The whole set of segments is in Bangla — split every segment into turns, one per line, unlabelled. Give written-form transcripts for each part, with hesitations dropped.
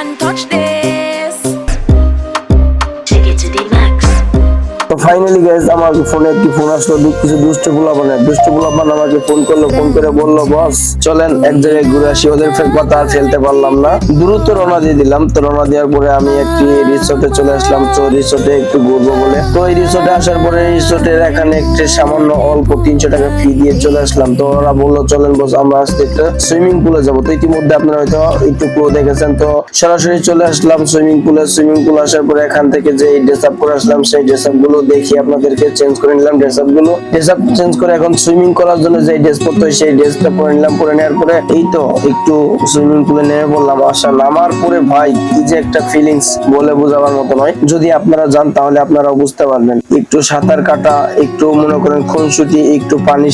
one touch this. Take it to the max.
তো ফাইনালি গাইস আমার ফোনে একটি ফোন আসলো, কিছু দুষ্ট পোলাপান আমাকে ফোন করলো, ফোন করে বললো বস চলেন এক জায়গায় ঘুরে আসি। ওদের কথা আর ফেলতে পারলাম না, দ্রুত রওনা দিয়ে দিলাম। তো রওনা দেওয়ার পরে আমি একটি রিসোর্টে চলে আসলাম। তো রিসোর্টে একটু ঘুরবো বলে, তো এই রিসোর্টে আসার পরে রিসোর্টের এখানে একটি সামান্য অল্প 300 টাকা ফি দিয়ে চলে আসলাম। তো ওরা বললো চলেন বস আমরা আজকে একটা সুইমিং পুলে যাবো। তো ইতিমধ্যে আপনারা হয়তো একটু পুরো দেখেছেন। তো সরাসরি চলে আসলাম সুইমিং পুলে। সুইমিং পুল আসার পরে এখান থেকে যে ড্রেস আপ করে আসলাম, সেই ড্রেস আপ গুলো দেখি আপনাদেরকে চেঞ্জ করে নিলাম। ড্রেস আপ চেঞ্জ করে এখন সুইমিং করার জন্য যে ড্রেস পরতে হয় সেই ড্রেসটা পরে নিলাম। পরে নেওয়ার পরে এই তো একটু সুইমিং পুলে নেমে পড়লাম। আসা নামার পরে ভাই কি যে একটা ফিলিংস বলে বোঝাবার মতো নয়। যদি আপনারা যান তাহলে আপনারা বুঝতে পারবেন। একটু সাঁতার কাটা, একটু মনে করেন খুনসুটি, একটু পানি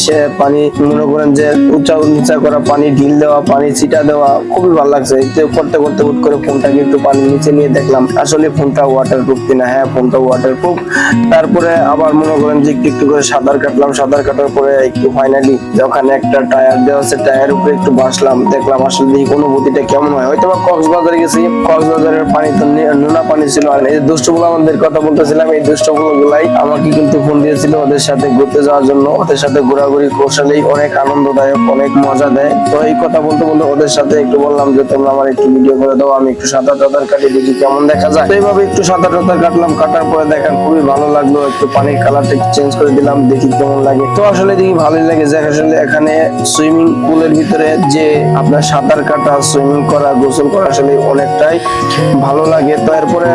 মনে করেন যে উঁচা নিচা করা, পানি ঢিল দেওয়া, পানি ছিটা দেওয়া, খুবই ভালো লাগছে। করতে করতে হুট করে ফোনটাকে একটু পানির নিচে নিয়ে দেখলাম আসলে ফোনটা ওয়াটারপ্রুফ কিনা। হ্যাঁ ফোনটা ওয়াটারপ্রুফ। তারপরে আবার মনে করেন যে একটু একটু করে সাঁতার কাটলাম। সাঁতার কাটার পরে একটু ফাইনালি ওখানে একটা টায়ার দেওয়া আছে, টায়ারের উপরে একটু বসলাম, দেখলাম আসলে দেখি অনুভূতিটা কেমন হয়। হয়তো বা কক্সবাজারে গেছি, কক্সবাজারের পানি তো নোনা পানি ছিল। আর এই দুষ্টগুলো আমাদের কথা বলতেছিলাম, এই দুষ্টগুলাই আমাকে কিন্তু ফোন দিয়েছিল ওদের সাথে ঘুরতে যাওয়ার জন্য। ওদের সাথে ঘোরাঘুরি কৌশলেই অনেক আনন্দদায়ক, অনেক মজা দেয়। তো এই কথা বলতে বলতে ওদের সাথে একটু বললাম যে তোমরা আমার একটু ভিডিও করে দাও, আমি একটু সাঁতার কাটি দেখি কেমন দেখা যায়। তো এইভাবে একটু সাঁতার কাটলাম। কাটার পরে দেখেন খুবই ভালো লাগলো। একটু পানির কালারটা চেঞ্জ করে দিলাম, দেখি কেমন লাগে। তো আসলে দেখি ভালোই লাগে যে আসলে এখানে সুইমিং পুলের ভিতরে যে আপনার সাঁতার কাটা, সুইমিং করা, গোসল করা আসলে অনেকটাই ভালো লাগে। তো এরপরে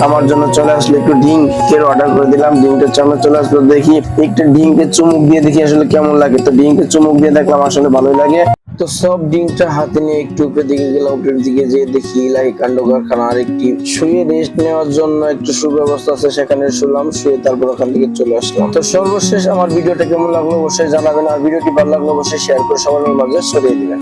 আমার জন্য চলে আসলো একটু ড্রিঙ্কের অর্ডার করে দিলাম। ড্রিঙ্কের সামনে চলে আসলো, দেখি একটু ড্রিঙ্কে চুমুক দিয়ে দেখি আসলে কেমন লাগে। তো ড্রিঙ্কে চুমুক দিয়ে দেখলাম আসলে ভালোই লাগে। তো সব ড্রিঙ্কটা হাতে নিয়ে একটু উপরের দিকে গেলাম। উপরের দিকে যে দেখি ইলাহি কাণ্ড কারখানা। আর একটি শুয়ে রেস্ট নেওয়ার জন্য একটু সুব্যবস্থা আছে, সেখানে শুলাম। শুয়ে তারপর ওখান থেকে চলে আসলাম। তো সর্বশেষ আমার ভিডিওটা কেমন লাগলো অবশ্যই জানাবেন। আর ভিডিওটি ভালো লাগলো অবশ্যই শেয়ার করে সবার মাঝে ছড়িয়ে দিবেন।